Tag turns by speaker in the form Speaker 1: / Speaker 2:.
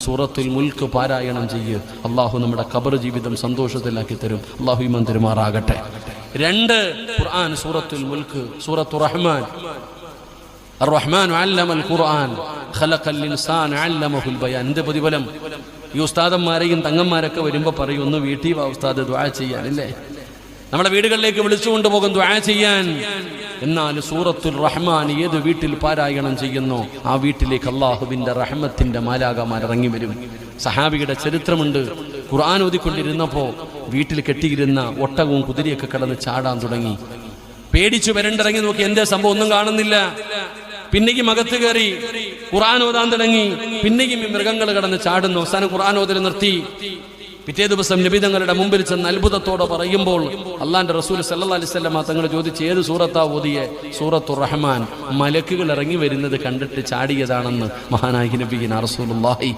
Speaker 1: സൂറത്തുൽ മുൽക്ക് പാരായണം ചെയ്യ്. അള്ളാഹു നമ്മുടെ ഖബർ ജീവിതം സന്തോഷത്തിലാക്കി തരും. അള്ളാഹു ഈമാൻ തരുമാറാകട്ടെ. 2 ഖുർആൻ സൂറത്തുൽ മുൽക്ക്, സൂറത്തുർ റഹ്മാൻ. അർ-റഹ്മാൻ അല്ലമൽ ഖുർആൻ ഖലഖൽ ഇൻസാന അല്ലമഹുൽ ബയാൻ. എന്ത് പ്രതിഫലം! ഈ ഉസ്താദന്മാരെയും തങ്ങന്മാരൊക്കെ വരുമ്പോൾ പറയും, ഒന്ന് വീട്ടിൽ വാ ഉസ്താദ് ദുആ ചെയ്യാൻ. ഇല്ലേ, നമ്മളെ വീടുകളിലേക്ക് വിളിച്ചുകൊണ്ട് പോകും ദുആ ചെയ്യാൻ. എന്നാൽ സൂറത്തുൽ റഹ്മാൻ ഏത് വീട്ടിൽ പാരായണം ചെയ്യുന്നോ ആ വീട്ടിലേക്ക് അള്ളാഹുവിന്റെ റഹ്മത്തിന്റെ മാലാഖമാർ ഇറങ്ങി വരും. സഹാബിയുടെ ചരിത്രമുണ്ട്. ഖുർആൻ ഓതിക്കൊണ്ടിരുന്നപ്പോ വീട്ടിൽ കെട്ടിയിരുന്ന ഒട്ടകവും കുതിരയൊക്കെ കിടന്ന് ചാടാൻ തുടങ്ങി. പേടിച്ചു വരണ്ടിറങ്ങി നോക്കി, എന്തേ സംഭവം, ഒന്നും കാണുന്നില്ല. പിന്നെയും അകത്ത് കയറി ഖുർആൻ ഓതാൻ തുടങ്ങി. പിന്നെയും ഈ മൃഗങ്ങൾ കിടന്ന് ചാടുന്നു. അവസാനം ഖുർആൻ ഓതൽ നിർത്തി. പിറ്റേ ദിവസം നബി തങ്ങളുടെ മുമ്പിൽ ചെന്ന് അത്ഭുതത്തോടെ പറയുമ്പോൾ അള്ളാന്റെ റസൂൽ സല്ലല്ലാഹു അലൈഹി വസല്ലം തങ്ങൾ ചോദിച്ചു, ഏത് സൂറത്താ ഓതിയെ? സൂറത്തുർ റഹ്മാൻ. മലക്കുകൾ ഇറങ്ങി വരുന്നത് കണ്ടിട്ട് ചാടിയതാണെന്ന് മഹാനായ നബിയിന റസൂലുള്ളാഹി